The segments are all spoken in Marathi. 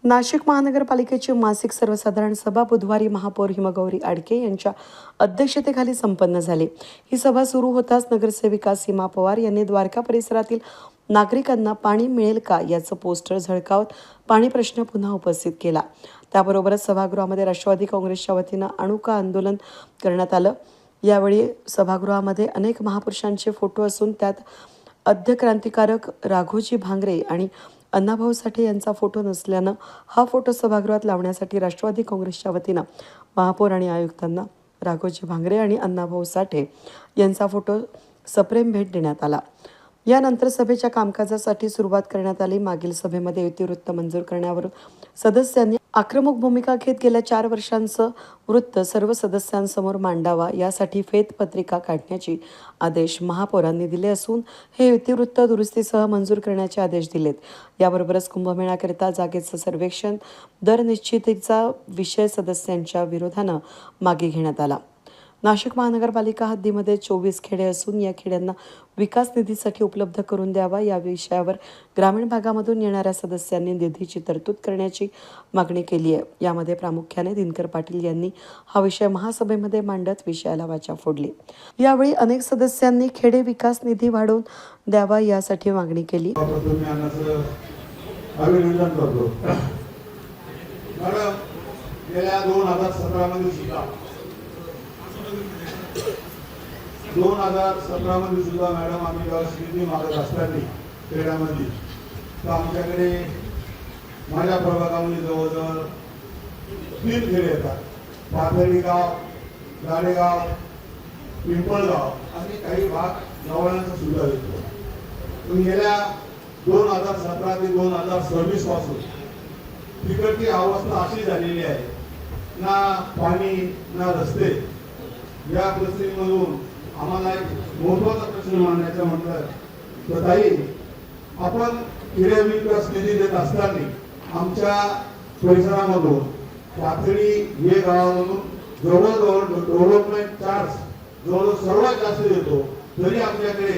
नाशिक महानगरपालिकेची मासिक सर्वसाधारण सभा बुधवारी महापौर हिमगौरी आडके यांच्या अध्यक्षतेखाली संपन्न झाली। ही सभा सुरू होताच नगरसेविका सीमा पवार यांनी द्वारका परिसरातील नागरिकांना पाणी मिळेल का याचं पोस्टर झळकावत पाणी प्रश्न पुन्हा उपस्थित केला। त्याबरोबरच सभागृहामध्ये राष्ट्रवादी काँग्रेसच्या वतीनं अणुका आंदोलन करण्यात आलं। यावेळी सभागृहामध्ये अनेक महापुरुषांचे फोटो असून त्यात आद्यक्रांतिकारक राघोजी भांगरे आणि अण्णाभाऊ साठे यांचा फोटो नसल्यानं हा फोटो सभागृहात लावण्यासाठी राष्ट्रवादी काँग्रेसच्या वतीनं महापौर आणि आयुक्तांना राघोजी भांगरे आणि अण्णाभाऊ साठे यांचा फोटो सप्रेम भेट देण्यात आला। यानंतर सभेच्या कामकाजासाठी सुरुवात करण्यात आली। मागील सभेमध्ये युतीवृत्त मंजूर करण्यावर सदस्यांनी आक्रमक भूमिका घेत गेल्या 4 वर्षांचं वृत्त सर्व सदस्यांसमोर मांडावा यासाठी फेतपत्रिका काढण्याचे आदेश महापौरांनी दिले असून हे युतीवृत्त दुरुस्तीसह मंजूर करण्याचे आदेश दिलेत। याबरोबरच कुंभमेळ्याकरिता जागेचं सर्वेक्षण दर निश्चितीचा विषय सदस्यांच्या विरोधानं मागे घेण्यात आला। नाशिक महानगरपालिका हद्दीमध्ये 24 खेडे असून या खेड्यांना विकास निधीसाठी उपलब्ध करून द्यावा या विषयावर ग्रामीण भागामधून येणाऱ्या सदस्यांनी निधीची तरतूद करण्याची मागणी केली आहे। यामध्ये प्रामुख्याने दिनकर पाटील यांनी हा विषय महासभेमध्ये मांडत विषयाला वाचा फोडली। यावेळी अनेक सदस्यांनी खेडे विकास निधी वाढवून द्यावा यासाठी मागणी केली। गेल्या 2017 मध्ये सुद्धा मॅडम आम्ही जेव्हा निधी मागत असताना खेड्यामध्ये तर आमच्याकडे माझ्या प्रभागामध्ये जवळजवळ 3 खेडे येतात। पाथर्डी गाव, गाडेगाव, पिंपळगाव आणि काही भाग जवळचा सुद्धा येतो। पण गेल्या 2017 ते 2026 पासून तिकडची अवस्था अशी झालेली आहे, ना पाणी ना रस्ते। या परिस्थितीमधून आम्हाला एक महत्त्वाचा प्रश्न मांडायचा म्हटलं तर ताई, आपण खेडे विकास निधी देत असताना आमच्या परिसरामधून पाथर्डी हे गावामधून जवळजवळ डेव्हलपमेंट चार्ज जवळ सर्वात जास्त देतो, तरी आमच्याकडे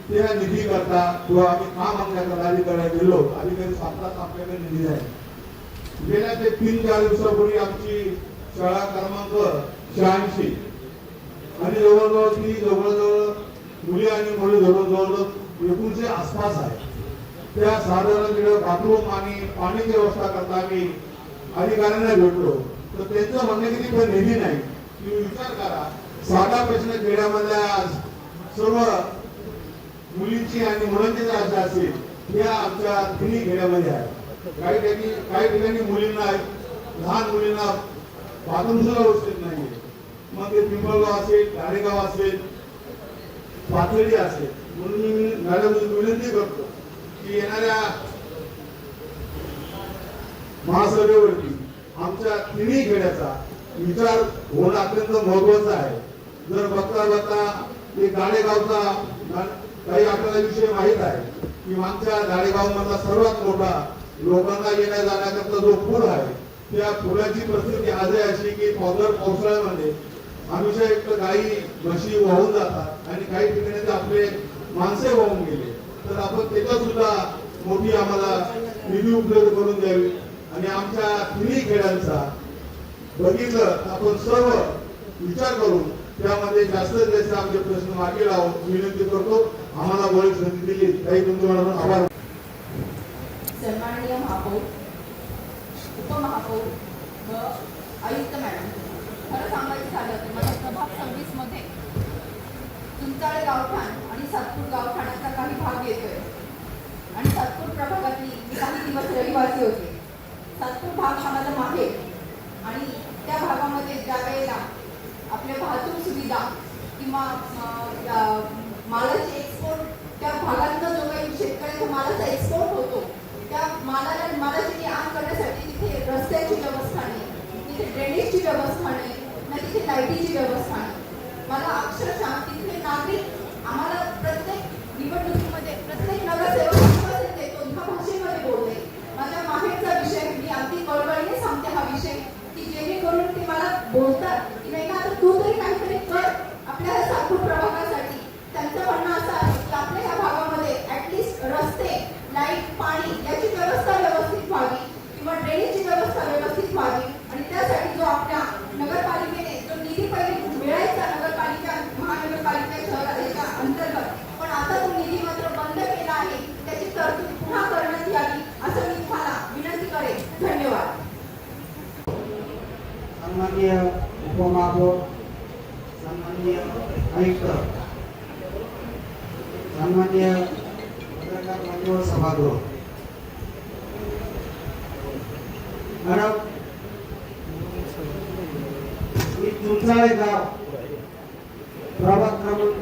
त्या निधी करता किंवा आम्ही काम आमच्याकडे अधिकाऱ्याला गेलो, अधिकारी सांगतात आपल्याकडे निधी आहे। गेल्या ते 3-4 दिवसापूर्वी आमची शाळा क्रमांक 86 आणि जवळजवळ मुली आणि मुली जवळजवळ 1900 आसपास आहे। त्या साधारण तिकडे बाथरूम आणि पाण्याची व्यवस्था करता आम्ही अधिकाऱ्यांना भेटलो तर त्यांचं म्हणणं की तिथे निधी नाही। तुम्ही विचार करा, साधा प्रश्न खेड्यामधल्या सर्व मुलींची आणि मुलांची जर आशा असेल, त्या आमच्या 3 खेड्यामध्ये आहे। काही ठिकाणी मुलींना, लहान मुलींना बाथरूम सुद्धा व्यवस्थित नाही। मग ते पिंपळगाव असेल, गाडेगाव असेल, पाथर्डी असेल, म्हणून मी मॅडम विनंती करतो की येणाऱ्या महासभेवरती आमच्या 3 खेड्याचा विचार होणं अत्यंत महत्वाचं आहे। जर बघता ते गाडेगावचा काही आपल्याला विषय माहीत आहे की मागच्या गाडेगाव मधला सर्वात मोठा लोकांना येण्या जाण्याकरता जो पूल आहे, त्या पुलाची परिस्थिती आज अशी की पावसाळ्यामध्ये आमच्या एक गाई म्हशी वाहून जातात आणि काही ठिकाणी आपले माणसे वाहून गेले, तर आपण त्याचा सुद्धा मोठी आम्हाला निधी उपलब्ध करून द्यावी आणि आमच्या 3 खेड्यांचा बघितलं आपण सर्व विचार करून त्यामध्ये जास्तीत जास्त आमचे प्रश्न मागे लावून विनंती करतो। आम्हाला बळी संधी दिली काही तुमच्याकडून आभार। सन्माननीय महापौर, उपमहापौर व आयुक्त मॅडम, खरं सांगायचं झालं तर मला प्रभाग 26 मध्ये तुमचाळे गावठाण आणि सातपूर गावठाणाचा काही भाग येतोय आणि सातपूर प्रभागातली काही दिवस रहिवासी होते। सातपूर भाग हा माझा माहेर आणि त्या भागामध्ये ज्या वेळेला आपल्या वाहतूक सुविधा किंवा मालाची एक्सपोर्ट, त्या भागातनं जो काही शेतकऱ्यांच्या मालाचा एक्सपोर्ट होतो, त्या मालाची आण करण्यासाठी तिथे रस्त्याची व्यवस्था नाही, तिथे ड्रेनेजची व्यवस्था नाही, ना तिथे लाईटीची व्यवस्था नाही। मला अक्षरशः तिथे नागरिक आम्हाला प्रत्येक निवडणुकीमध्ये प्रत्येक नगरसेवक देतो ह्या भाषेमध्ये बोलते। माझ्या माहेरचा विषय मी अगदी कळकळीने सांगते हा विषय की जेणेकरून ते मला बोलतात की नाही का तू तरी काहीतरी कर आपल्या सातपूर प्रभागासाठी। त्यांचं म्हणणं असं आहे की आपल्या ह्या भागामध्ये ऍटलिस्ट रस्ते, लाईट, पाणी याची व्यवस्था व्यवस्थित व्हावी किंवा ड्रेनेजची सन्माननीय उपमहापौर, सन्माननीय आयुक्त, सन्माननीय पत्रकार मान्यवर सभागृह, मॅडम, मी चुंचाळे गाव प्रभाग क्रमांक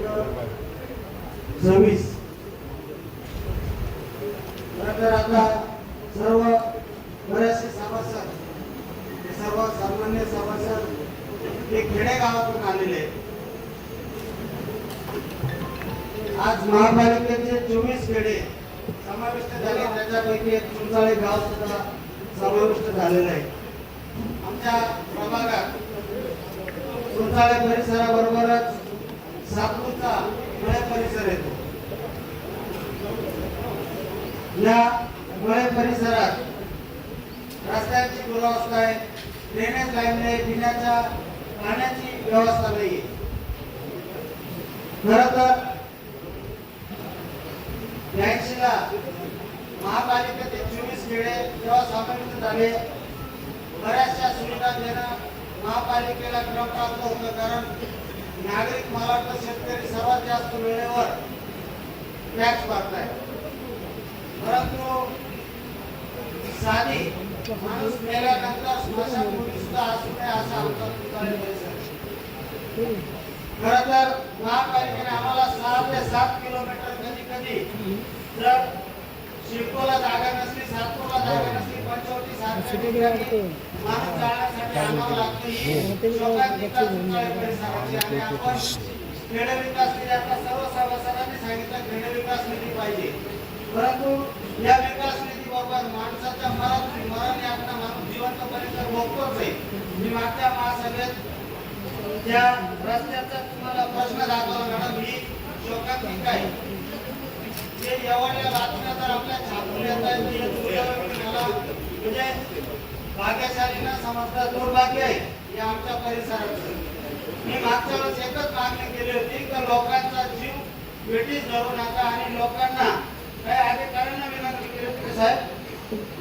26 तर आता सर्व बरेचसे सभासद, सर्व सामान्य सभासद हे खेडेगावातून आलेले आहेत. आज महापालिकेचे 24 खेडे समाविष्ट झाले, त्याच्यापैकी एक चुंचाळे गाव सुद्धा समाविष्ट झालेलं आहे. आमच्या प्रभागात चुंचाळे परिसराबरोबरच सातपूरचा मळे परिसर येतो. या मळे परिसरात रस्त्यांची दुरावस्था आहे, ड्रेनेज लाईन आहे, पिण्याच्या पाण्याची व्यवस्था नाही. खरं तर 82 ला महापालिकेचे 24 खेडे जेव्हा समाविष्ट झाले, बऱ्याचशा सुविधा देणं महापालिकेला क्रमप्राप्त होतं. कारण नागरिक, मला वाटतं शेतकरी सर्वात जास्त वेळेवर टॅक्स भरताय. परंतु साधी माणूस मेल्यानंतर स्मशानभूमी सुद्धा असू नये असा आमचा चुंचाळे परिसर. खरं तर महापालिकेने आम्हाला 6 ते 7 किलोमीटर कधी जर शिरकोला जागा नसली, सातपूरला जागा नसली, पंचवटी सारख्या माणूस जाण्यासाठी आम्हाला लागतं. ही शोकांतिका चुंचाळे परिसराची. आणि आपण खेडे विकास निधी, आता सर्व सभासदांनी सांगितलं खेडे विकास निधी पाहिजे, परंतु या विकास निधी बरोबर माणसाच्या मरण यातना माणूस जिवंतपणे तर भोगतोच आहे. मी मागच्या महासभेत त्या रस्त्याचा तुम्हाला प्रश्न दाखवला मॅडम, ही शोकांतिका आहे. जे एवढ्या बातम्या तर आपल्या छापून येत आहेत, मला म्हणजे भाग्यशाली न समजता दुर्भाग्य आहे या आमच्या परिसराचं. मी मागच्या वेळेस एकच मागणी केली होती की लोकांचा जीव वेठीस धरू नका आणि लोकांना काही अधिकाऱ्यांना विनंती केली होती, साहेब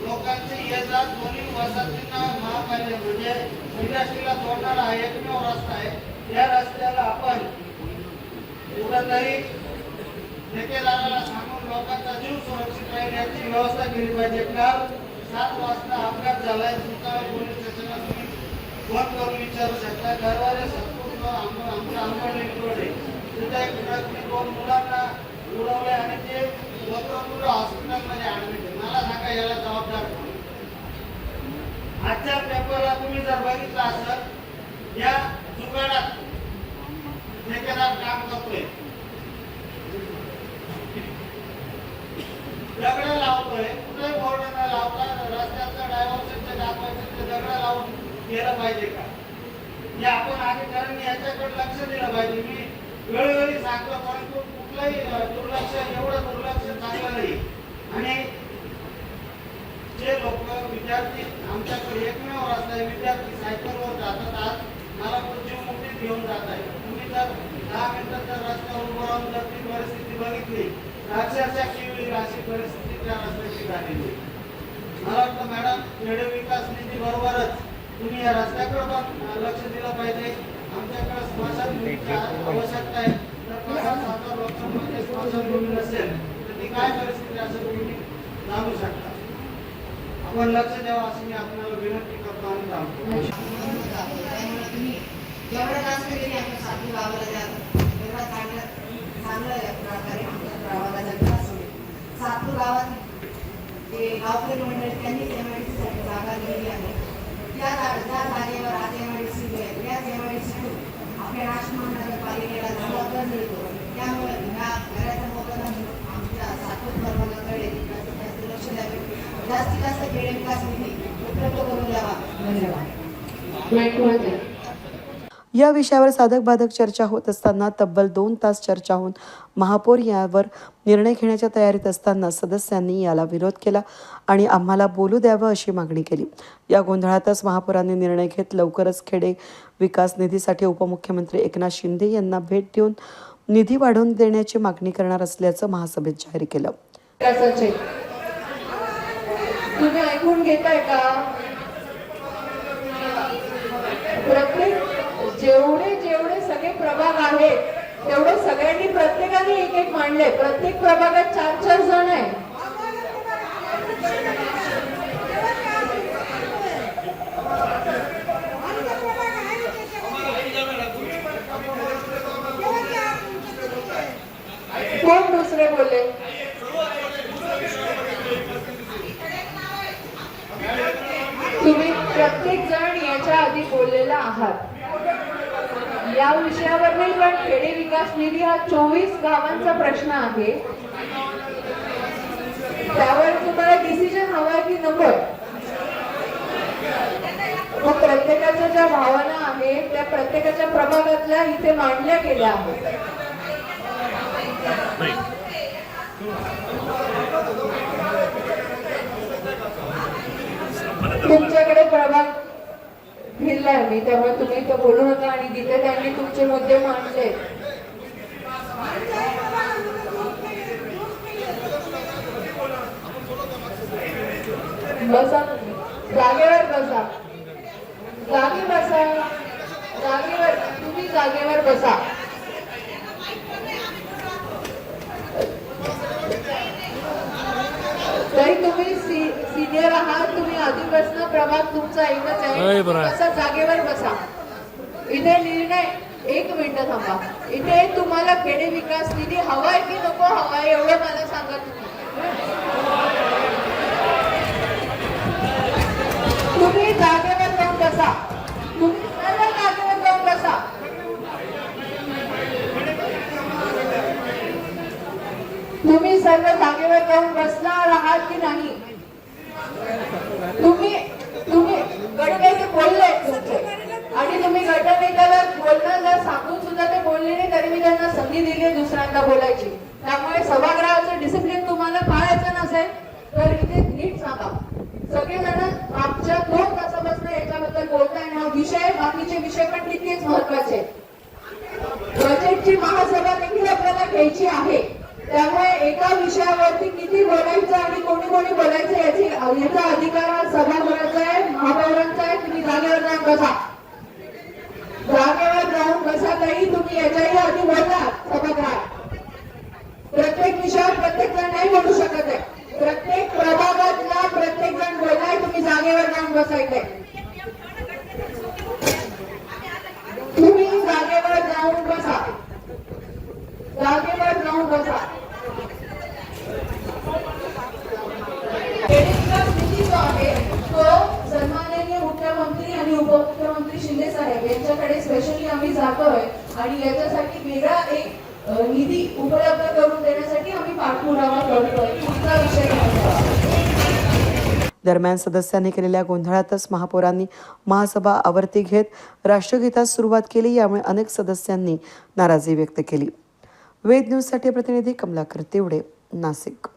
लोकांचे ये जा दोन्ही वसाहतींना महापालिका म्हणजे इंडस्ट्रीला जोडणारा हा एकमेव रस्ता आहे. या रस्त्याला आपण कुठंतरी ठेकेदाराला सांगून लोकांचा जीव सुरक्षित राहील याची व्यवस्था केली पाहिजे. काल 7 वाजता अपघात झालाय. चुंचाळे पोलीस स्टेशनला तुम्ही फोन करून विचारू शकता. गरवारे संपूर्ण आमच्या आंबवली रोड आहे, तिथे एक ट्रकने 2 मुलांना उडवले आणि ते वक्रपूर हॉस्पिटलमध्ये ऍडमिट आहे. मला सांगा याला जबाबदार कोण? आजच्या पेपरला तुम्ही जर बघितलं असेल, या जुगाडात ठेकेदार काम करतोय, दगड लावतोय, कुठे बोर्ड न लावता रस्त्याचं डायव्हर्जनचे दाखवायचं ते दगड लावून गेलं पाहिजे का? हे आपण अधिकाऱ्यांनी याच्याकडे लक्ष दिलं पाहिजे. मी वेळोवेळी सांगतो, परंतु कुठलंही दुर्लक्ष, एवढं दुर्लक्ष चांगलं नाही. आणि जे लोक विद्यार्थी आमच्याकडे एकमेव रस्ता आहे, विद्यार्थी सायकलवर जातात. आज मला जीव मुक्तीत घेऊन जात आहे. तुम्ही जर 10 मिनिटं जर रस्त्यावर उभं राहून जर ती परिस्थिती बघितली, अक्षरशः किवळी अशी परिस्थिती त्या रस्त्याची झालेली. मला वाटतं मॅडम, खेडे विकास निधी बरोबरच तुम्ही या रस्त्याकडे पण लक्ष दिलं पाहिजे. आमच्याकडे स्मशानभूमीची आवश्यकता आहे. तर 5,000 लोकांमध्ये स्मशानभूमी नसेल तर ती काय परिस्थिती असेल तुम्ही जाणू शकता. आपण लक्ष द्यावं अशी मी आपल्याला विनंती करतो आणि थांबतो. जेवढं जास्त केली आमच्या सातपूर गावाला तेवढा चांगल्या प्रकारे आमच्या गावाला विकास होईल. सातपूर गावात जे गावकरी मंडळी त्यांनी एमआयडीसीसाठी जागा दिलेली आहे. त्या जागेवर आज एमआयडीसी आहे. त्याच एमआयडीसीतून आपल्या राष्ट्रीय महानगरपालिकेला जबाबदार मिळतो. त्यामुळे ह्या घराच्या मोबदला आमच्या सातपूर प्रभागाकडे जास्त लक्ष द्यावे. जास्तीत जास्त खेडे विकास निधी उपलब्ध करून द्यावा. धन्यवाद. या विषयावर साधक बाधक चर्चा होत असताना तब्बल 2 तास चर्चा होऊन महापौर यावर निर्णय घेण्याच्या तयारीत असताना सदस्यांनी याला विरोध केला आणि आम्हाला बोलू द्यावं अशी मागणी केली. या गोंधळातच महापौरांनी निर्णय घेत लवकरच खेडे विकास निधीसाठी उपमुख्यमंत्री एकनाथ शिंदे यांना भेट देऊन निधी वाढवून देण्याची मागणी करणार असल्याचं महासभेत जाहीर केलं. तुम्ही ऐकून घेताय का? प्रत्येक जेवढे सगळे प्रभाग आहेत तेवढे सगळ्यांनी प्रत्येकाने एक एक मांडले. प्रत्येक प्रभागात 4-4 जण आहे. कोण दुसरे बोलले? तुम्ही प्रत्येक जण याच्या आधी बोललेला आहात या विषयावर नाही, पण खेडे विकास निधी हा 24 गावांचा प्रश्न आहे. त्यावर तुम्हाला डिसिजन हवा की नको? मग प्रत्येकाच्या ज्या भावना आहेत त्या प्रत्येकाच्या प्रभागातल्या इथे मांडल्या गेल्या आहेत. तुमच्याकडे प्रभाग फिरलाय मी, त्यामुळे तुम्ही तर बोलू नका. आणि तिथे त्यांनी तुमचे मुद्दे मांडले. बसा, जागेवर बसा, जागेवर तुम्ही जागेवर बसा. तरी तुम्ही सिनियर आहात, तुम्ही आधीपासून प्रभाग तुमचा एकच आहे. बसा, जागेवर बसा. इथे निर्णय 1 मिनिट थांबा. इथे तुम्हाला खेडे विकास निधी हवाय की नको हवाय एवढं मला सांगा. तुम्ही जागेवर जाऊन बसा. तुम्ही सर्व जागेवर जाऊन बसा. तुम्ही सर्व जागेवर जाऊन बसणार आहात की नाही? तुम्ही गटनेते बोलले तुमचे आणि तुम्ही गटनेत्याला बोलण्याला सांगून सुद्धा ते बोलले नाही, तरी मी त्यांना संधी दिली दुसऱ्यांदा बोलायची. त्यामुळे सभागृहाचं डिसिप्लिन तुम्हाला पाळायचं नसेल तर इथे नीट सांगा. सगळेजण मागच्या 2 तासापासून याच्याबद्दल बोलताय आणि हा विषय, बाकीचे विषय पण तितकेच महत्वाचे. बजेटची महासभा देखील आपल्याला घ्यायची आहे. त्यामुळे एका विषयावरती किती बोलायचं आणि कोणी कोणी बोलायचं याचा अधिकार हा सभागृहाचा आहे, महापौरांचा आहे. तुम्ही जागेवर जाऊन बसा. जागेवर जाऊन बसा. ताई, तुम्ही याच्याही आधी बोललात सभागृहात. प्रत्येक विषयावर प्रत्येक जण नाही बोलू शकत आहे. प्रत्येक प्रभागातला प्रत्येक जण बोललाय. तुम्ही जागेवर जाऊन बसायचंय. तुम्ही जागेवर जाऊन बसा. जागेवर जाऊन बसा. खेडे विकास निधी जो आहे तो सन्माननीय मुख्यमंत्री आणि उपमुख्यमंत्री शिंदे साहेब यांच्याकडे स्पेशली आम्ही जातोय आणि याच्यासाठी वेगळा एक निधी उपलब्ध करून देण्यासाठी आम्ही पाठपुरावा करतोय. पुढचा विषय दरम्यान सदस्यांनी केलेल्या गोंधळातच महापौरांनी महासभा आवर्ती घेत राष्ट्रगीतास सुरुवात केली. यामुळे अनेक सदस्यांनी नाराजी व्यक्त केली. वेद न्यूजसाठी प्रतिनिधी कमलाकर तेवडे, नाशिक.